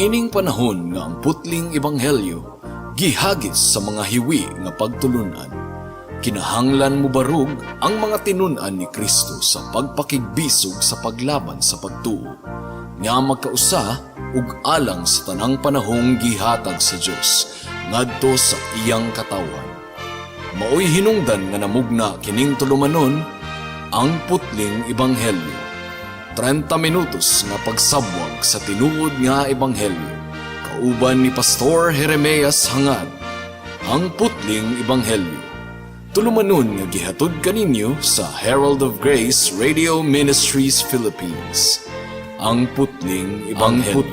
Niining panahon nga ang putling ebanghelyo gihagis sa mga hiwi nga pagtulunan. Kinahanglan mo barug ang mga tinun-an ni Kristo sa pagpakigbisog sa paglaban sa pagtuo, nga magkausa ug alang sa tanang panahong gihatag sa Dios ngadto sa iyang katawan. Maoy hinungdan nga namugna kining tulumanon ang putling ebanghelyo. 30 minutos nga pagsabwag sa tinuod nga ebanghelyo. Kauban ni Pastor Jeremias Hangad, ang putling ebanghelyo. Tulumanon nga gihatod kaninyo sa Herald of Grace Radio Ministries Philippines. Ang putling ebanghelyo.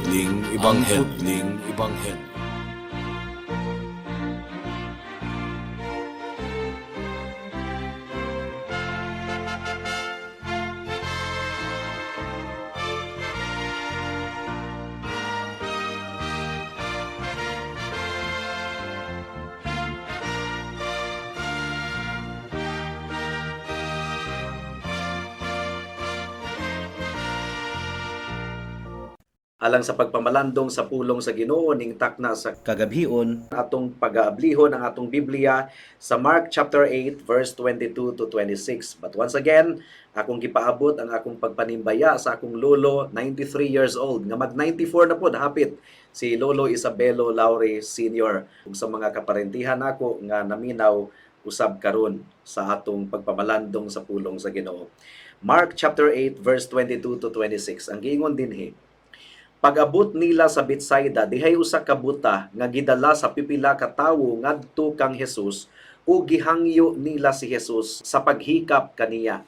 Alang sa pagpamalandong sa pulong sa Ginoo ning takna sa kagabhion, atong pag-aablihon ang atong Biblia sa Mark chapter 8 verse 22 to 26. But once again, akong gipaabot ang akong pagpanimbaya sa akong lolo, 93 years old, nga mag 94 na po hapit, si Lolo Isabelo Laure Sr. ug sa mga kaparentihan nako nga naminaw usab karon sa atong pagpamalandong sa pulong sa Ginoo. Mark chapter 8 verse 22 to 26. Ang giingon dinhi, pag-abot nila sa Betsaida, dihay usa ka buta nga gidala sa pipila ka tawo ngadto kang Hesus ug gihangyo nila si Hesus sa paghikap kaniya.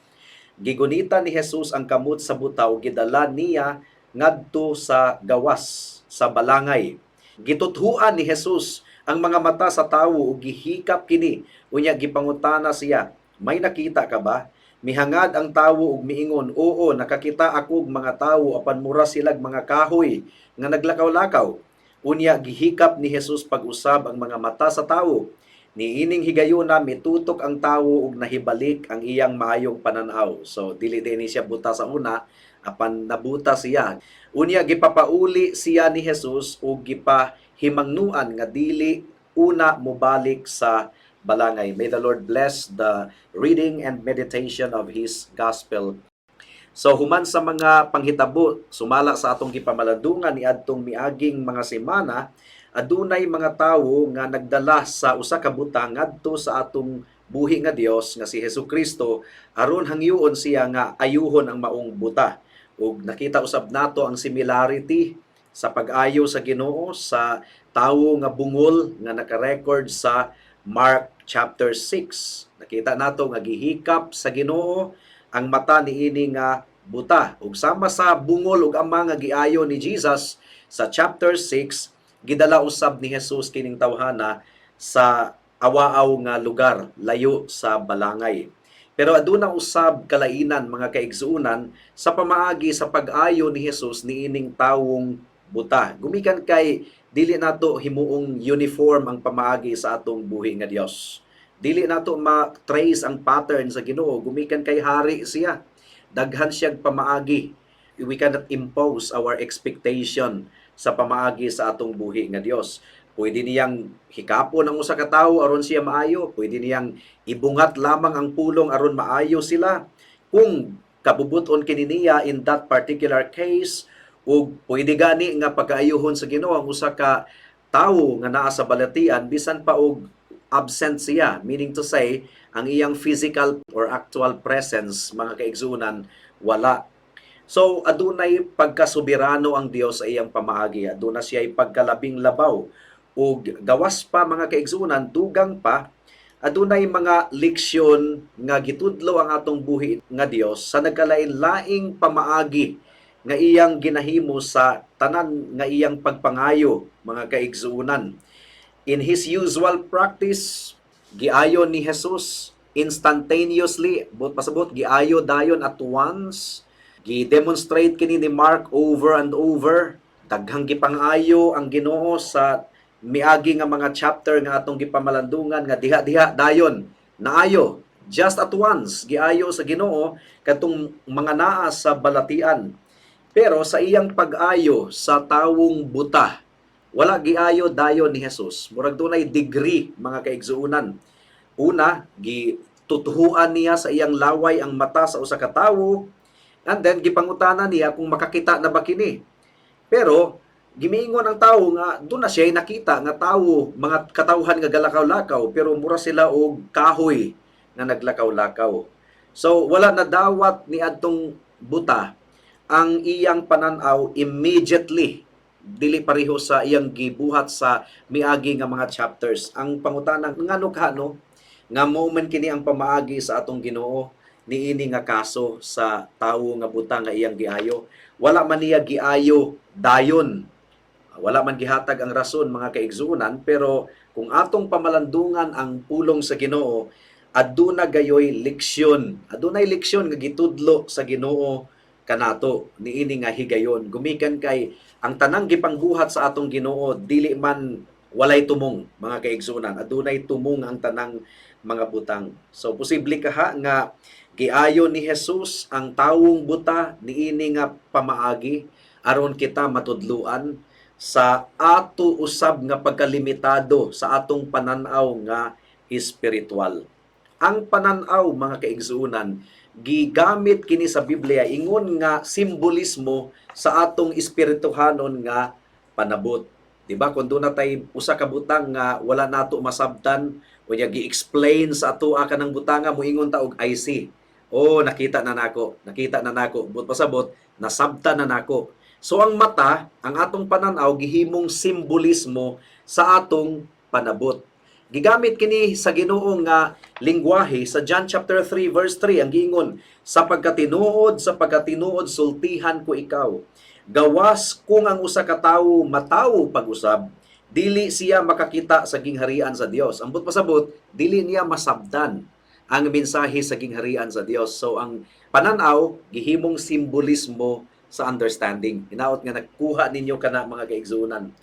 Gigunita ni Hesus ang kamot sa buta ug gidala niya ngadto sa gawas sa balangay. Gituthuan ni Hesus ang mga mata sa tawo ug gihikap kini, unya gipangutana siya, "May nakita ka ba?" Mihangad ang tawo ug miingon, "Oo, nakakita ako og mga tawo apan mura silag mga kahoy nga naglakaw-lakaw." Unya gihikap ni Hesus pag-usab ang mga mata sa tawo. Niining higayuna mitutok ang tawo ug nahibalik ang iyang maayong pananaw. So dili din siya buta sa una, apan nabuta siya. Unya gipapauli siya ni Hesus ug gipahimangnuan nga dili una mobalik sa balangay. May the Lord bless the reading and meditation of His Gospel. So human sa mga panghitabo, sumala sa atong gipamalandungan ni adtong miaging mga semana, adunay mga tawo nga nagdala sa usa ka buta ngadto sa atong buhi nga Dios nga si Hesukristo aron hangyoon siya nga ayuhon ang maong buta. Ug nakita usab nato ang similarity sa pag-ayo sa Ginoo sa tawo nga bungol nga naka-record sa Mark chapter 6. Nakita nato nga gihikap sa Ginoo ang mata niini nga buta. Ug sama sa bungol ug ama nga giayo ni Jesus sa chapter 6, gidala usab ni Jesus kining tawhana sa awaaw nga lugar layo sa balangay. Pero aduna usab kalainan mga kaigsuonan sa pamaagi sa pag-ayo ni Jesus niining tawong buta. Gumikan kay dili nato himuong uniform ang pamaagi sa atong buhi nga Dios. Dili nato ma-trace ang pattern sa Ginoo. Gumikan kay hari siya. Daghan siyang pamaagi. We cannot impose our expectation sa pamaagi sa atong buhi nga Dios. Pwede niyang hikapon ang usa ka tawo aron siya maayo. Pwede niyang ibungat lamang ang pulong aron maayo sila. Kung kabubuton kini niya in that particular case, ug pwede gani nga pag-aayuhon sa Ginoo ang usa ka tawo nga naa sa balatian bisan pa og absent siya, meaning to say ang iyang physical or actual presence mga kaigsunan wala. So adunay pagkasoberano ang Dios sa iyang pamaagi. Aduna siya pagkalabing labaw ug gawas pa mga kaigsunan dugang pa adunay mga leksyon nga gitudlo ang atong buhi nga Dios sa nagkalain-laing pamaagi nga iyang ginahimo sa tanan nga iyang pagpangayo mga kaigsuonan. In His usual practice, giayo ni Jesus instantaneously, pasabot giayo dayon at once. Gi-demonstrate kini ni Mark over and over. Daghang gipangayo ang Ginoo sa miagi nga mga chapter nga atong gipamalandungan nga diha-diha dayon naayo just at once giayo sa Ginoo katong mga naa sa balatian. Pero sa iyang pag-ayo sa tawong buta, wala giayo dayon ni Jesus. Murag dunay degree mga kaigsuunan. Una, gitutuhuan niya sa iyang laway ang mata sa usa ka tawo, and then gipangutana niya kung makakita na ba kini. Pero gimiingon ang tawo nga doon na siya nakita nga tawo, mga katawhan nga galakaw-lakaw, pero mura sila og kahoy nga naglakaw-lakaw. So wala na dawat ni adtong buta ang iyang pananaw immediately, dili pareho sa iyang gibuhat sa miagi nga mga chapters. Ang pangutana ngano kano nga moment kini ang pamaagi sa atong Ginoo niini nga kaso sa tawo nga buta nga iyang giayo. Wala man niya giayo dayon, wala man gihatag ang rason mga kaigsuonan, pero kung atong pamalandungan ang pulong sa Ginoo, aduna gayoy leksyon, adunay leksyon nga gitudlo sa Ginoo kanato niini nga higayon. Gumikan kay ang tanang gipangbuhat sa atong Ginoo dili man walay tumong mga kaigsuonan, adunay tumong ang tanang mga butang. So posible kaha nga giayo ni Jesus ang tawong buta niini nga pamaagi aron kita matudluan sa ato usab nga pagkalimitado sa atong pananaw nga espiritual. Ang pananaw mga kaigsuonan gigamit kini sa Biblia ingon nga simbolismo sa atong espirituhanon nga panabot. Diba? Kung doon na tayo usa ka butang nga wala nato masabtan, o niya gi-explain sa ato ka ng butanga, muingon ta og I see. Oh, nakita na nako. But pasabot, nasabtan na nako. So ang mata, ang atong pananaw gihimong simbolismo sa atong panabot. Gigamit kini sa Ginoo nga lingwahe sa John chapter 3 verse 3 ang giingon, sa pagkatinuod sultihan ko ikaw. Gawas kung ang usa ka tawo matawo pag-usab, dili siya makakita sa gingharian sa Dios. Ambot pasabot, dili niya masabtan ang mensahe sa gingharian sa Dios. So ang pananaw gihimong simbolismo sa understanding. Hinaot nga nagkuha ninyo kana mga kaigsuonan.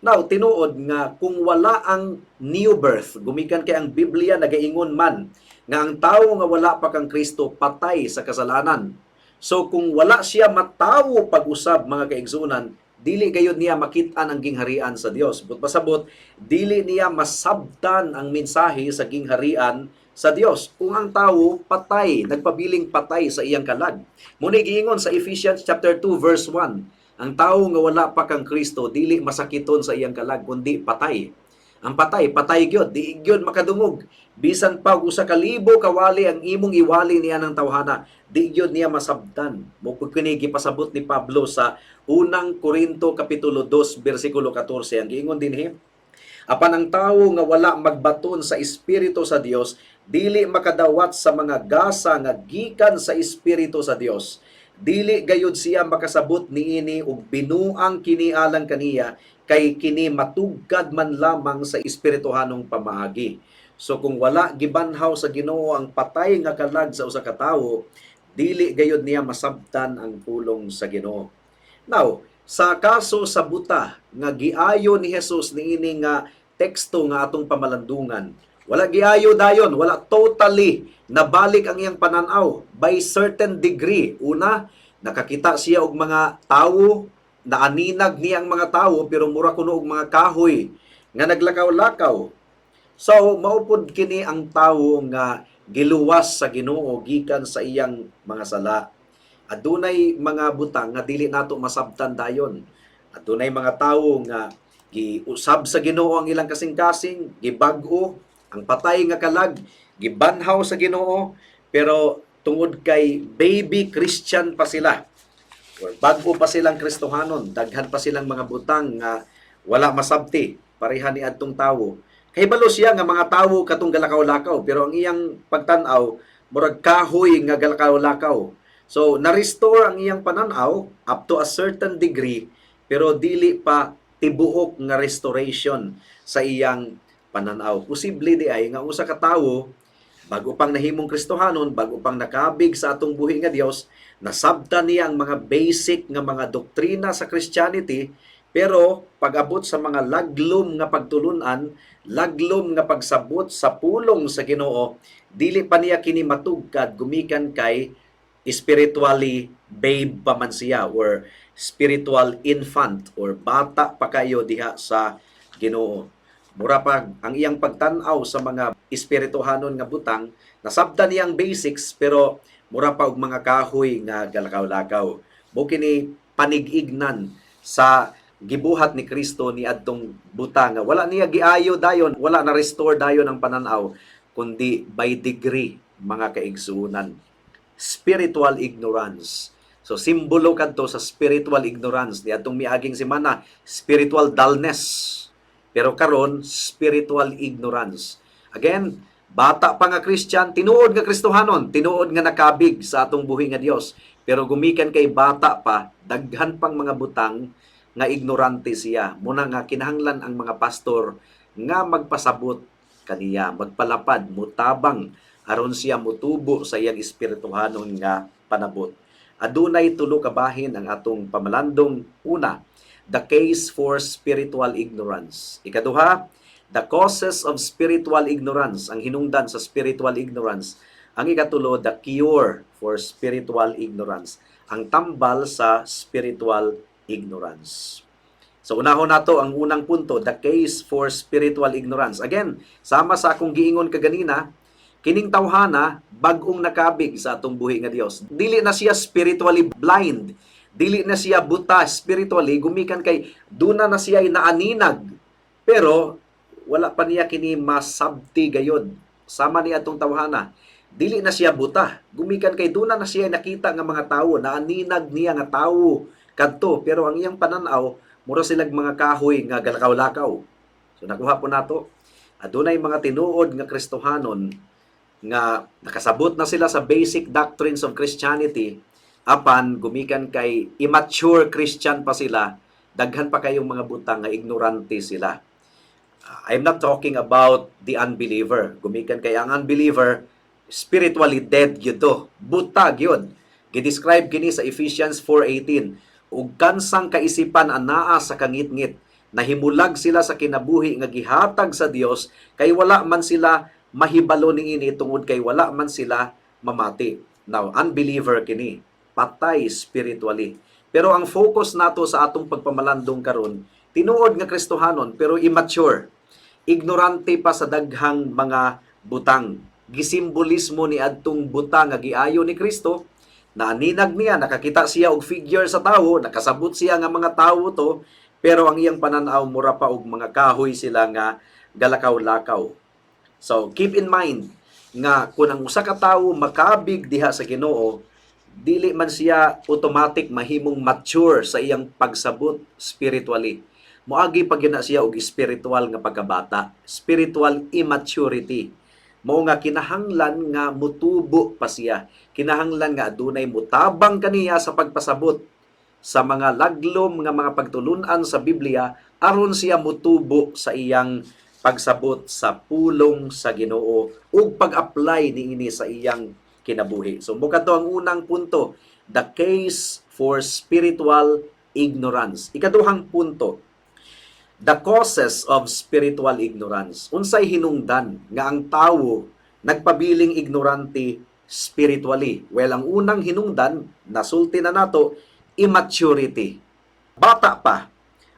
Now, tinuod nga kung wala ang new birth, gumikan kay ang Biblia nagaingon man nga ang tawo nga wala pa kang Kristo patay sa kasalanan. So kung wala siya matawo pag-usab mga kaigsuonan, dili gayud niya makit-an ang gingharian sa Dios. But pasabot, dili niya masabtan ang mensahe sa gingharian sa Dios. Kung ang tawo patay, nagpabiling patay sa iyang kalag. Muna giingon sa Ephesians chapter 2 verse 1, ang tawo nga wala pa kang Kristo dili masakiton sa iyang kalag kundi patay. Ang patay gyud, di gyud makadungog. Bisan pa usa ka libo kawali ang imong iwali niya ng tawhana, di gyud niya masabtan. Mo kini gipasabot ni Pablo sa unang Korinto kapitulo 2 bersikulo 14. Ang giingon dinhi, apan ang tawo nga wala magbaton sa espiritu sa Dios, dili makadawat sa mga gasa nga gikan sa espiritu sa Dios. Dili gayud siya makasabot niini ug binuang kini alang kaniya, kay kini matugkad man lamang sa espirituhanong pamaagi. So kung wala gibanhaw sa Ginoo ang patay nga kalag sa usa ka tawo, dili gayud niya masabtan ang pulong sa Ginoo. Now, sa kaso sa buta nga giayo ni Jesus niini nga teksto nga atong pamalandungan, wala giayo dayon, wala totally nabalik ang iyang pananaw by certain degree. Una, nakakita siya og mga tawo, naaninag niya ang mga tawo, pero mura kuno og mga kahoy nga naglakaw-lakaw. So, maupod kini ang tawo nga giluwas sa Ginoo gikan sa iyang mga sala. Adunay mga butang nga dili nato masabtan dayon. Adunay mga tawo nga giusab sa Ginoo ang ilang kasing-kasing, gibag-o ang patay nga kalag, gibanhaw sa Ginoo, pero tungod kay baby Christian pa sila, or bago pa silang Kristohanon, daghan pa silang mga butang nga wala masabti, pareha ni adtong tawo. Kahibalo siya nga mga tawo katong galakaw-lakaw, pero ang iyang pagtan-aw murag kahoy nga galakaw-lakaw. So na-restore ang iyang pananaw up to a certain degree, pero dili pa tibuok nga restoration sa iyang pananaw. Posible di ay nga usa ka tawo bago pang nahimong Kristohanon, bago pang nakabig sa atong buhi nga Dios, nasabtan niya ang mga basic nga mga doktrina sa Christianity, pero pag-abot sa mga laglom nga pagtulunan, laglom nga pagsabot sa pulong sa Ginoo, dili pa niya kini matugkad gumikan kay spiritually babe pa man siya or spiritual infant or bata pa kayo diha sa Ginoo. Mura pa ang iyang pagtan-aw sa mga espirituhanon nga butang, nasabtan niyang basics pero mura pa og mga kahoy nga galakaw-lakaw. Mo kini panig-ignan sa gibuhat ni Kristo ni adtong butang nga wala niya giayo dayon, wala na restore dayon ang pananaw kundi by degree mga kaigsuonan. Spiritual ignorance. So simbolo kadto sa spiritual ignorance ni adtong miaging semana, spiritual dullness. Pero karon spiritual ignorance. Again, bata pa nga Christian, tinuod nga Kristohanon, tinuod nga nakabig sa atong buhi nga Dios. Pero gumikan kay bata pa, daghan pang mga butang nga ignorante siya. Muna nga kinahanglan ang mga pastor nga magpasabot kaniya, magpalapad, mutabang aron siya mutubo sa iyang espirituhanon nga panabot. Adunay tulo ka bahin ang atong pamalandong. Una, the case for spiritual ignorance. Ikaduha, the causes of spiritual ignorance, ang hinungdan sa spiritual ignorance. Ang ikatulo, the cure for spiritual ignorance, ang tambal sa spiritual ignorance. So unahon nato ang unang punto, the case for spiritual ignorance. Again, sama sa akong giingon kaganina, kining tawhana bag-ong nakabig sa atong buhi nga Dios. Dili na siya spiritually blind. Dili na siya buta spiritually, gumikan kay duna na siya naaninag. Pero wala pa niya kini masabti gayod. Sama ni atong tawhana. Dili na siya buta. Gumikan kay duna na siya nakita nga mga tawo, naaninag niya nga tawo kadto, pero ang iyang pananaw mura silang mga kahoy nga galakaw-lakaw. So nakuha po nato. Adunay mga tinuod nga Kristohanon nga nakasabot na sila sa basic doctrines of Christianity, apan gumikan kay immature Christian pa sila, daghan pa kayong mga butang nga ignorante sila. I'm not talking about the unbeliever. Gumikan kay ang unbeliever, spiritually dead gyud to. Buta gyud. Gidescribe kini sa Ephesians 4:18. Ug kansang kaisipan anaa sa kangitngit, nahimulag sila sa kinabuhi nga gihatag sa Dios, kay wala man sila mahibalo niini tungod kay wala man sila mamati. Now, unbeliever kini, patay spiritually. Pero ang focus nato sa atong pagpamalandong karon, tinuod nga Kristohanon pero immature. Ignorante pa sa daghang mga butang. Gisimbolismo ni adtong butang nga giayo ni Kristo. Naaninag niya, nakakita siya og figure sa tawo, nakasabot siya nga mga tawo to, pero ang iyang pananaw mura pa og mga kahoy sila nga galakaw-lakaw. So, keep in mind nga kung ang usa ka tawo makabig diha sa Ginoo, dili man siya automatic mahimong mature sa iyang pagsabot spiritually. Moagi pa gyud na siya og spiritual nga pagkabata, spiritual immaturity. Mao nga kinahanglan nga mutubo pa siya. Kinahanglan nga adunay mutabang kaniya sa pagpasabot sa mga laglom nga mga pagtulunan sa Biblia aron siya mutubo sa iyang pagsabot sa pulong sa Ginoo ug pag-apply niini sa iyang kinabuhi. So mo kadto ang unang punto, the case for spiritual ignorance. Ikaduhang punto, the causes of spiritual ignorance. Unsay hinungdan nga ang tawo nagpabiling ignorante spiritually? Well, ang unang hinungdan, nasulti na nato, immaturity. Bata pa.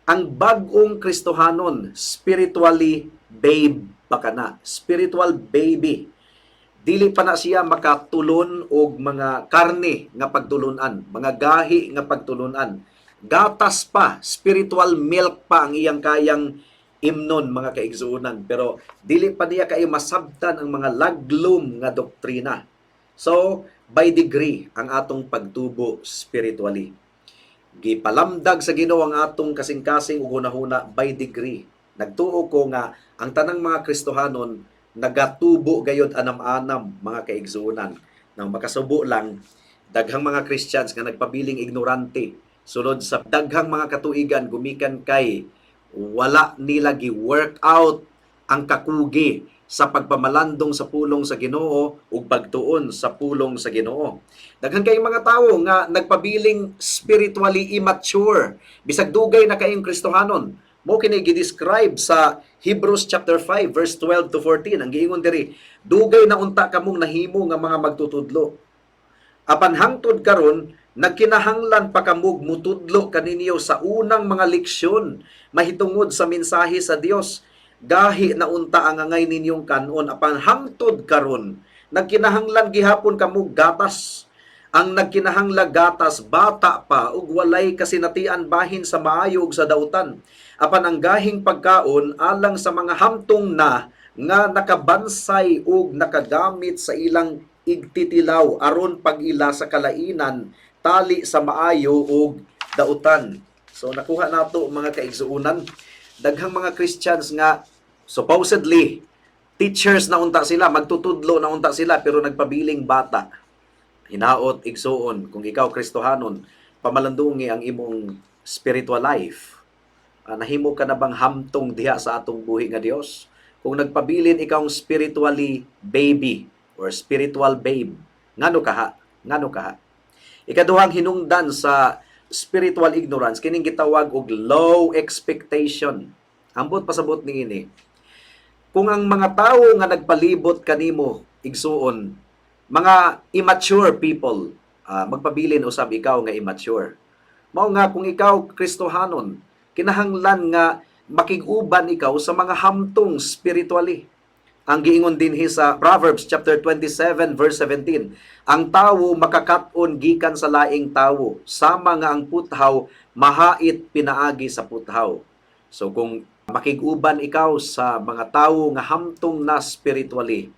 Ang bagong Kristohanon, spiritually babe pa kana. Spiritual baby. Dili pa na siya makatulon og mga karne nga pagtulunan, mga gahi nga pagtulunan. Gatas pa, spiritual milk pa ang iyang kayang imnon mga kaigsuonan. Pero dili pa niya kayo masabtan ang mga laglom nga doktrina. So, by degree ang atong pagtubo spiritually. Gipalamdag sa Ginoo ang atong kasing-kasing ug hunahuna by degree. Nagtuo ko nga ang tanang mga Kristohanon nagatubo gayod anam-anam mga kaigsuonan. Nang makasubo lang, daghang mga Christians nga nagpabiling ignorante sulod sa daghang mga katuigan gumikan kay wala nila gi-work out ang kakugi sa pagpamalandong sa pulong sa Ginoo ug pagtuon sa pulong sa Ginoo. Daghan kay mga tawo nga nagpabiling spiritually immature, bisag dugay na kayong Kristohanon. Mo kini gi-describe sa Hebrews chapter 5 verse 12 to 14. Ang giingon diri, dugay na unta kamong nahimo nga mga magtutudlo. Apan hangtod karon nagkinahanglan pa kamog mutudlo kaninyo sa unang mga leksyon mahitungod sa mensahe sa Dios. Gahi na unta ang angay ninyong kanon, apan hangtod karon nagkinahanglan gihapon kamog gatas. Ang nagkinahanglag gatas bata pa ug walay kasinatian bahin sa maayo ug sa dautan. Apan ang gahing pagkaon alang sa mga hamtong na nga nakabansay ug nakagamit sa ilang igtitilaw aron pag-ila sa kalainan tali sa maayo ug dautan. So nakuha nato mga kaigsuunan, daghang mga Christians nga supposedly teachers na unta sila, magtutudlo na unta sila, pero nagpabiling bata. Hinaot, igsuon, kung ikaw Kristohanon, pamalandungi ang imong spiritual life. Nahimo ka na bang hamtong diha sa atong buhi nga Dios? Kung nagpabilin ikaw spiritually baby or spiritual babe, ngano kaha? Ngano kaha? Ikaduhang hinungdan sa spiritual ignorance, kining gitawag og low expectation. Ambot pasabot niini. Kung ang mga tawo nga nagpalibot kanimo, igsuon, mga immature people, magpabilin usab ikaw nga immature. Mao nga kung ikaw Kristohanon, kinahanglan nga makig-uban ikaw sa mga hamtong spiritually. Ang giingon dinhi sa Proverbs chapter 27 verse 17, ang tawo makakat-on gikan sa laing tawo, sama nga ang puthaw mahait pinaagi sa puthaw. So kung makig-uban ikaw sa mga tawo nga hamtong na spiritually,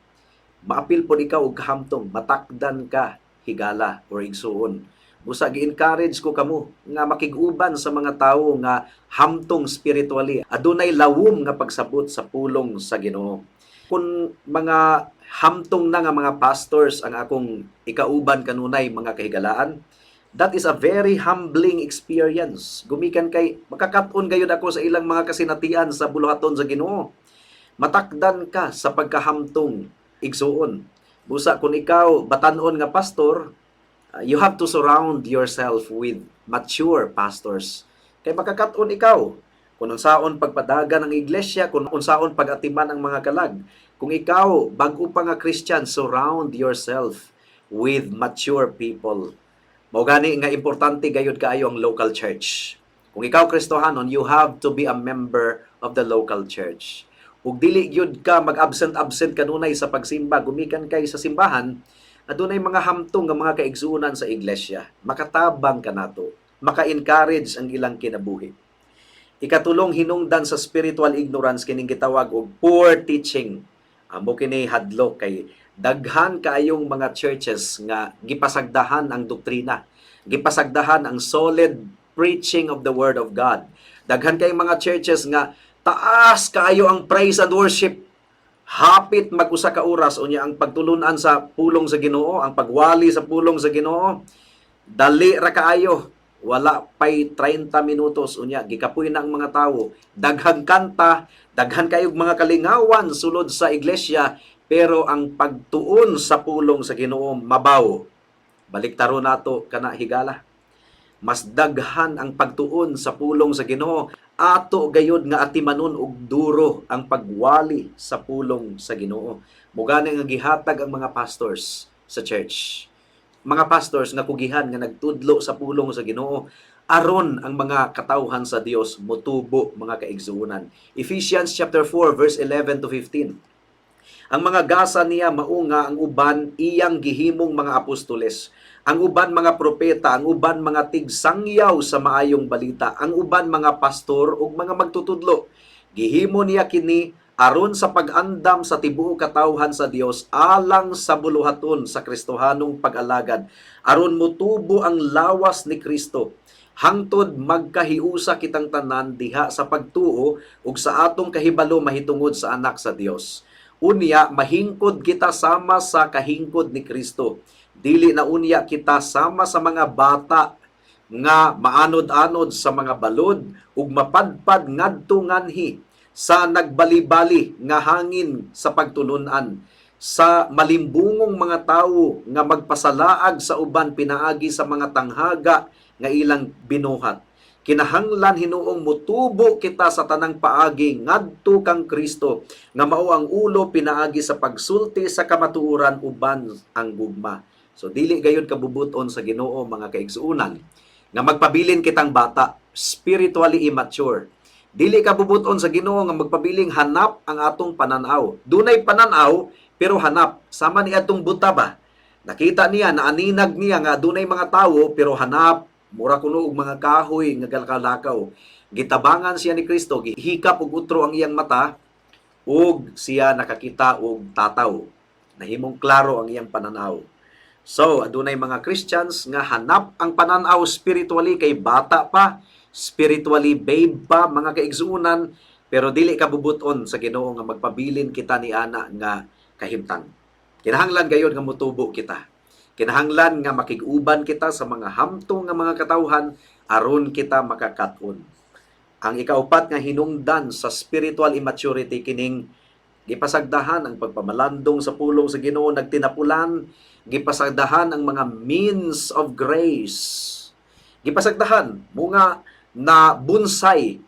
maapil po ikaw og hamtong, matakdan ka higala or igsuon. Busa gi-encourage ko kamo nga makig-uban sa mga tawo nga hamtong spiritually. Adunay lawom nga pagsabot sa pulong sa Ginoo. Kung mga hamtong na nga mga pastors ang akong ikauban kanunay mga kahigalaan, that is a very humbling experience. Gumikan kay makakaton gayud ako sa ilang mga kasinatian sa buluhaton sa Ginoo. Matakdan ka sa pagkahamtong igsuon. Busa kung ikaw batan-on nga pastor, you have to surround yourself with mature pastors. Kay makakaton ikaw kung unsaon pagpadagan ang iglesia, kung unsaon pag-atiman ang mga kalag. Kung ikaw bag-o pa nga Christian, surround yourself with mature people. Mao gani nga importante gayud kaayo ang local church. Kung ikaw Kristohanon, you have to be a member of the local church. Ug dili gyud ka mag-absent kanunay sa pagsimba, gumikan kay sa simbahan, adunay mga hamtong nga mga kaigsuonan sa iglesia. Makatabang ka nato, maka-encourage ang ilang kinabuhi. Ikatulong hinungdan sa spiritual ignorance kining gitawag og poor teaching. Amo kini hadlok kay daghan kaayong mga churches nga gipasagdahan ang doktrina, gipasagdahan ang solid preaching of the word of God. Daghan kay mga churches nga taas kaayo ang praise and worship. Hapit mag-usa ka oras unya ang pagtulunan sa pulong sa Ginoo, ang pagwali sa pulong sa Ginoo. Dali ra kaayo. Wala pay 30 minutos unya gikapoy na ang mga tawo. Daghang kanta, daghan kayog mga kalingawan sulod sa iglesia, pero ang pagtuon sa pulong sa Ginoo mabaw. Baliktaro nato kana higala. Mas daghan ang pagtuon sa pulong sa Ginoo, ato gayud nga atimanon og duro ang pagwali sa pulong sa Ginoo. Mugani nga gihatag ang mga pastors sa church. Mga pastors nga kugihan nga nagtudlo sa pulong sa Ginoo aron ang mga katawhan sa Dios motubo mga kaigsuonan. Ephesians chapter 4 verse 11 to 15. Ang mga gasa niya mao nga ang uban iyang gihimong mga apostoles, ang uban mga propeta, ang uban mga tigsangyaw sa maayong balita, ang uban mga pastor ug mga magtutudlo. Gihimo niya kini aron sa pag-andam sa tibuok katawhan sa Dios alang sa buluhaton sa Kristohanong pag-alagad, aron motubo ang lawas ni Kristo, hangtod magkahiusa kitang tanan diha sa pagtuo ug sa atong kahibalo mahitungod sa anak sa Dios. Unya mahingkod kita sama sa kahingkod ni Kristo. Dili na unya kita sama sa mga bata nga maanod-anod sa mga balod ug mapadpad ngadto nganhi sa nagbalibali nga hangin sa pagtulunan, sa malimbungong mga tawo nga magpasalaag sa uban pinaagi sa mga tanghaga nga ilang binuhat. Kinahanglan hinuong mutubo kita sa tanang paagi ngadto kang Kristo nga mao ang ulo pinaagi sa pagsulti sa kamatuoran uban ang gugma. So dili gayud kabubuton sa Ginoo mga kaigsuunan nga magpabilin kitang bata, spiritually immature. Dili kabubuton sa Ginoo nga magpabiling hanap ang atong pananaw. Dunay pananaw pero hanap. Sama ni atong buta ba? Nakita niya, naaninag niya nga dunay mga tawo pero hanap, mura kuno og mga kahoy nga galkalakaw. Gitabangan siya ni Kristo, gihikap og utro ang iyang mata ug siya nakakita og tataw. Nahimong klaro ang iyang pananaw. So, adunay mga Christians nga hanap ang pananaw spiritually kay bata pa, spiritually babe pa, mga kaigsuunan, pero dili kabubuton sa Ginoo nga magpabilin kita ni ana nga kahimtang. Kinahanglan gayud nga mutubo kita. Kinahanglan nga makig-uban kita sa mga hamtong nga mga katawhan aron kita makakaton. Ang ikaupat nga hinungdan sa spiritual immaturity kining gipasagdahan ang pagpamalandong sa pulong sa Ginoo, nagtinapulan, gipasagdahan ang mga means of grace. Gipasagdahan mga nabunsay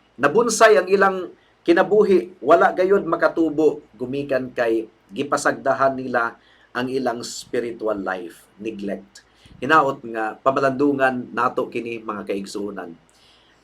ang ilang kinabuhi, wala gayud makatubo gumikan kay gipasagdahan nila ang ilang spiritual life, neglect. Hinaot nga pamalandungan nato kini mga kaigsuonan.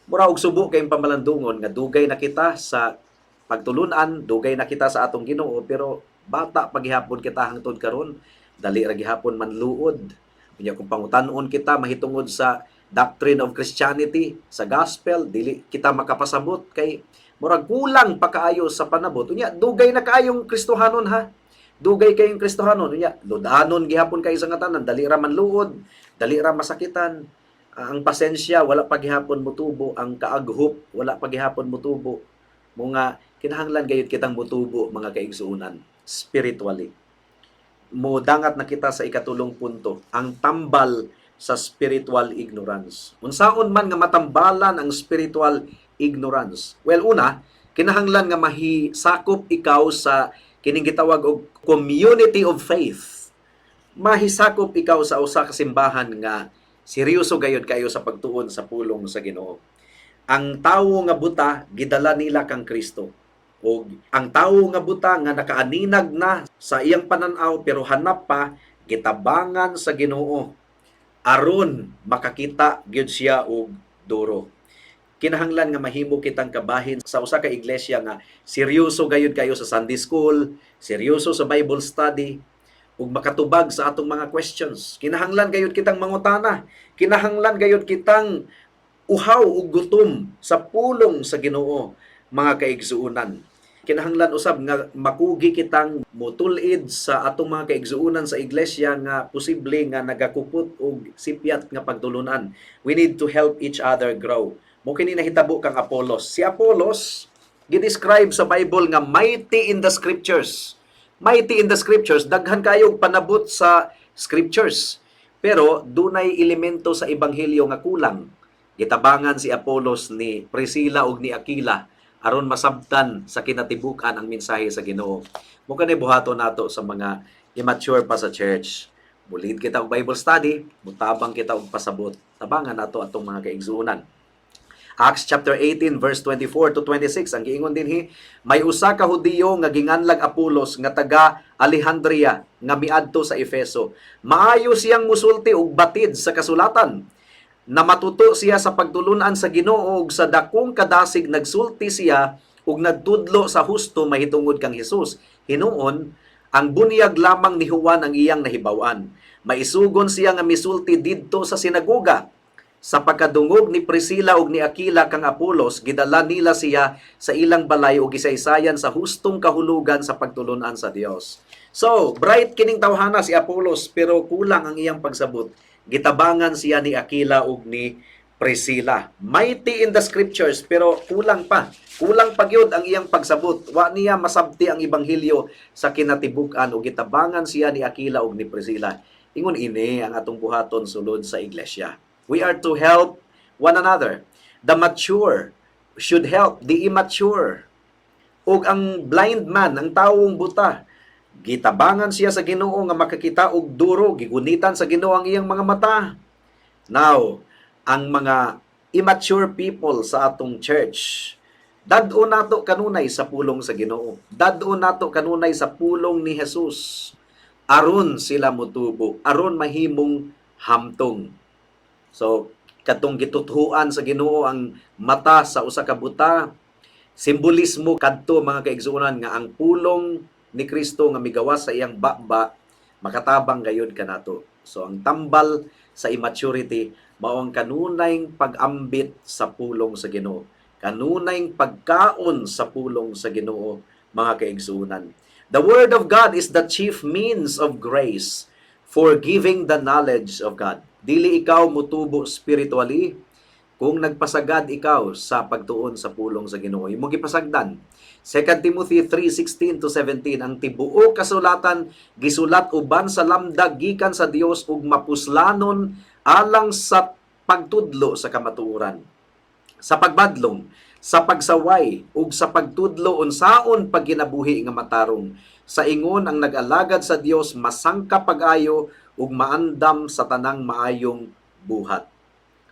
Mura og subo kay pamalandungon nga dugay na kita sa pagtulunan, dugay na kita sa atong Ginoo, pero bata paghihapon kita hangtod karon, dali ra gihapon manluod. Unya kung pangutan-on kita mahitungod sa doctrine of Christianity, sa gospel, dili kita makapasabot kay murag kulang pa kaayo sa panabot. Unya dugay na kaayong Kristohanon ha. Dugay kayong Kristohanon. Unya ludanon gihapon kay sa tanan, dali ra manluod, dali ra masakitan. Ang pasensya wala pa gihapon motubo, ang kaaghop wala pa gihapon motubo. Mga kinahanglan gayud kitang motubo mga kaigsuunan spiritually. Modangat na kita sa ikatulong punto, ang tambal sa spiritual ignorance. Unsaon man nga matambalan ang spiritual ignorance? Well, una, kinahanglan nga mahisakop ikaw sa kining gitawag og community of faith. Mahisakop ikaw sa usa ka simbahan nga seryoso gayud kayo sa pagtuon sa pulong sa Ginoo. Ang tawo nga buta gidala nila kang Kristo. O ang tawo nga buta nga nakaaninag na sa iyang pananaw pero hanap pa gitabangan sa Ginoo aron makakita gyud siya og duro. Kinahanglan nga mahimo kitang kabahin sa usa ka iglesia nga seryoso gayud kayo sa Sunday school, seryoso sa Bible study, ug makatubag sa atong mga questions. Kinahanglan gayud kitang mangutana, kinahanglan gayud kitang uhaw ug gutom sa pulong sa Ginoo, mga kaigsuunan. Kinahanglan usab nga makugi kitang motulid sa atong mga kaigsuunan sa iglesia nga posible nga nagakupot og sipyat nga pagtulunan. We need to help each other grow. Mo kini nahitabo kang Apollos. Si Apollos gidescribe sa Bible nga mighty in the scriptures. Mighty in the scriptures, daghan kayo panabot sa scriptures. Pero dunay elemento sa ebanghelyo nga kulang. Gitabangan si Apollos ni Priscilla ug ni Aquila aron masabtan sa kinatibukan ang mensahe sa Ginoo. Mo kanay buhaton nato sa mga immature pa sa church. Bulid kita og Bible study, mutabang kita og pasabot. Tabangan nato atong mga kaigsuonan. Acts chapter 18 verse 24 to 26 ang giingon dinhi, may usa ka Hudiyo nga ginganlag Apolos nga taga Alejandria nga miadto sa Efeso. Maayo siyang musulti og batid sa kasulatan. Na matuto siya sa pagtulunan sa Ginoo ug sa dakong kadasig nagsulti siya ug nagtudlo sa husto mahitungod kang Hesus. Hinuon ang bunyag lamang ni Juan ang iyang nahibaw-an. Maisugon siya nga misulti didto sa sinagoga. Sa pagkadungog ni Priscilla ug ni Aquila kang Apolos, gidala nila siya sa ilang balay ug gisaysayan sa hustong kahulugan sa pagtulunan sa Dios. So, bright kining tawhana si Apolos pero kulang ang iyang pagsabot. Gitabangan siya ni Aquila ug ni Priscilla. Mighty in the scriptures pero kulang pa. Kulang pa gyud ang iyang pagsabot. Wa niya masabti ang ebanghelyo sa kinatibuk-an ug gitabangan siya ni Aquila ug ni Priscilla. Ingon ini ang atong buhaton sulod sa iglesia. We are to help one another. The mature should help the immature. Ug ang blind man, ang tawong buta, gitabangan siya sa Ginoo nga makakita og duro, gigunitan sa Ginoo ang iyang mga mata. Now, ang mga immature people sa atong church, dad-o nato kanunay sa pulong sa Ginoo. Dad-o nato kanunay sa pulong ni Jesus. aron sila motubo, aron mahimong hamtong. So, katong gituthuan sa Ginoo ang mata sa usa ka buta, simbolismo kadto mga kaigsuonan nga ang pulong ni Kristo nga migawas sa iyang baba makatabang gayud kanato. So ang tambal sa immaturity mao ang kanunayng pag-ambit sa pulong sa Ginoo. Kanunayng pagkaon sa pulong sa Ginoo mga kaigsuonan. The word of God is the chief means of grace for giving the knowledge of God. Dili ikaw mutubo spiritually kung nagpasagad ikaw sa pagtuon sa pulong sa Ginoo. Imong gipasagdan. 2 Timothy 3:16 to 17 ang tibuok kasulatan gisulat uban sa lamdag gikan sa Dios ug mapuslanon alang sa pagtudlo sa kamatuoran, sa pagbadlong, sa pagsaway ug sa pagtudlo unsaon pagkinabuhi nga matarong. Sa ingon ang nag-alagad sa Dios masangka pag-ayo ug maandam sa tanang maayong buhat.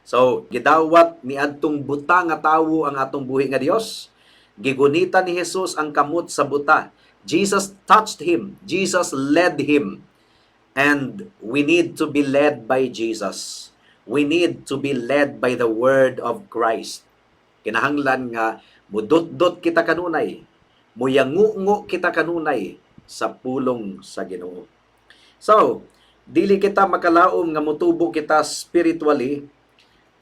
So, gidawat ni adtong buta nga tawo ang atong buhi nga Dios. Gigunita ni Jesus ang kamot sa buta. Jesus touched him. Jesus led him. And we need to be led by Jesus. We need to be led by the word of Christ. Kinahanglan nga mudot-dot kita kanunay, muyangu-ngu kita kanunay sa pulong sa Ginoo. So, dili kita makalaom nga mutubo kita spiritually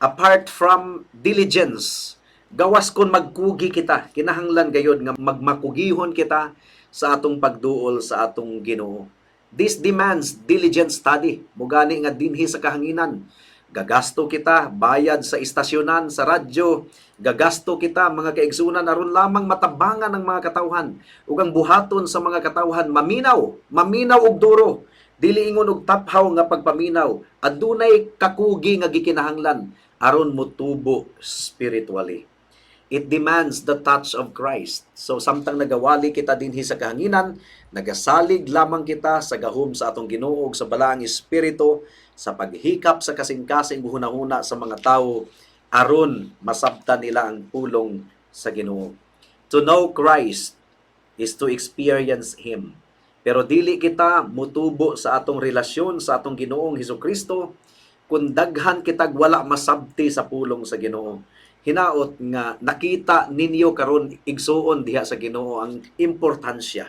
apart from diligence. Gawas kon magkugi kita, kinahanglan gayod nga magmakugihon kita sa atong pagduol sa atong Ginoo. This demands diligent study. Mugani nga dinhi sa kahanginan. Gagasto kita, bayad sa istasyonan, sa radyo. Gagasto kita, mga kaigsunan, aron lamang matabangan ang mga katawhan. Ug ang buhaton sa mga katawhan, maminaw og duro. Dili ingon og taphaw nga pagpaminaw. Adunay kakugi nga gikinahanglan aron motubo spiritually. It demands the touch of Christ. So, samtang nagawali kita dinhi sa kahanginan, nagasalig lamang kita sa gahom sa atong Ginoo ug sa balaang Espiritu sa paghikap sa kasing-kasing buhuna-huna sa mga tawo aron masabtan nila ang pulong sa Ginoo. To know Christ is to experience Him. Pero dili kita mutubo sa atong relasyon sa atong Ginoong Hesukristo kung daghan kitag wala masabti sa pulong sa Ginoo. Hinaot nga nakita ninyo karon igsuon diha sa Ginoo ang importansya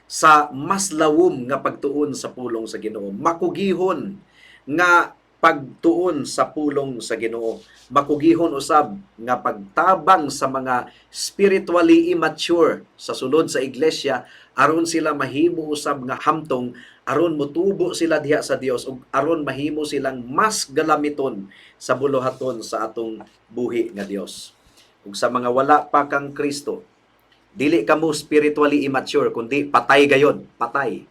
sa mas lawom nga pagtuon sa pulong sa Ginoo. Makugihon nga pagtuon sa pulong sa Ginoo. Makugihon usab nga pagtabang sa mga spiritually immature sa sulod sa iglesia aron sila mahimo usab nga hamtong, aron motubo sila diha sa Dios ug aron mahimo silang mas galamiton sa buluhaton sa atong buhi nga Dios. Ug sa mga wala pa kang Kristo, dili kamo spiritually immature kundi patay gayod, patay.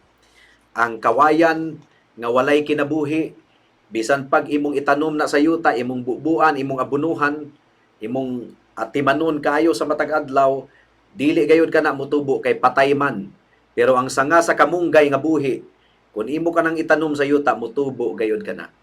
Ang kawayan nga walay kinabuhi, bisan pag imong itanom na sa yuta, imong bubuan, imong abunuhan, imong timanon kayo sa matag adlaw, dili gayud ka na mutubo kay patay man. Pero ang sanga sa kamunggay nga buhi, kung imo ka nang itanom sa yuta, mutubo gayud ka na.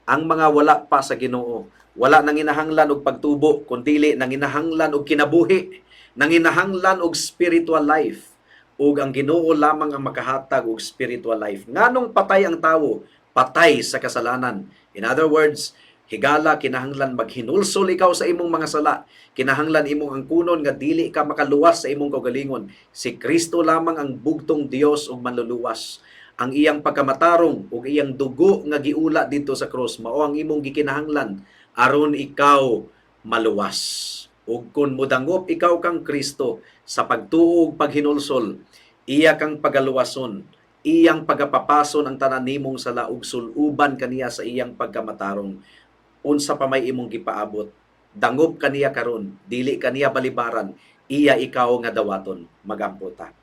Ang mga wala pa sa Ginoo, wala nang inahanglan og pagtubo, kundi nanginahanglan og kinabuhi, nanginahanglan og spiritual life. Ug ang Ginoo lamang ang makahatag og spiritual life. Nganong patay ang tawo? Patay sa kasalanan. In other words, higala kinahanglan maghinulsol ikaw sa imong mga sala. Kinahanglan imong angkunon nga dili ka makaluwas sa imong kaugalingon. Si Kristo lamang ang bugtong Dios ug manluluwas. Ang iyang pagkamatarong ug iyang dugo nga giula dito sa cross mao ang imong gikinahanglan aron ikaw maluwas. Ug kun modangop ikaw kang Kristo sa pagtuo ug paghinulsol, iya kang pagaluwason, iyang pagapapason ang tanan nimong sala ug suluban kaniya sa iyang pagkamatarong. Unsa pa may imong gipaabot, dangop kaniya karon, dili kaniya balibaran, iya ikaw nga dawaton, magamputa.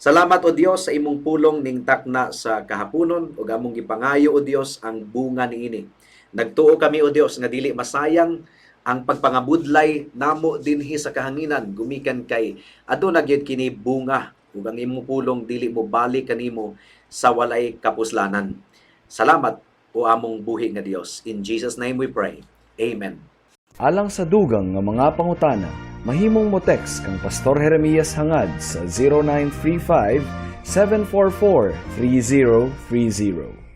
Salamat o Dios sa imong pulong ning takna sa kahaponon ug among gipangayo o Dios ang bunga niini. Nagtuo kami o Dios nga dili masayang ang pagpangabudlay namo dinhi sa kahanginan gumikan kay aduna gyud kini bunga ug ang imong pulong dili mo balik kanimo sa walay kapuslanan. Salamat o among buhi nga Dios. In Jesus name we pray. Amen. Alang sa dugang nga mga pangutana, mahimong mo text kang Pastor Jeremias hangad sa 744-3030.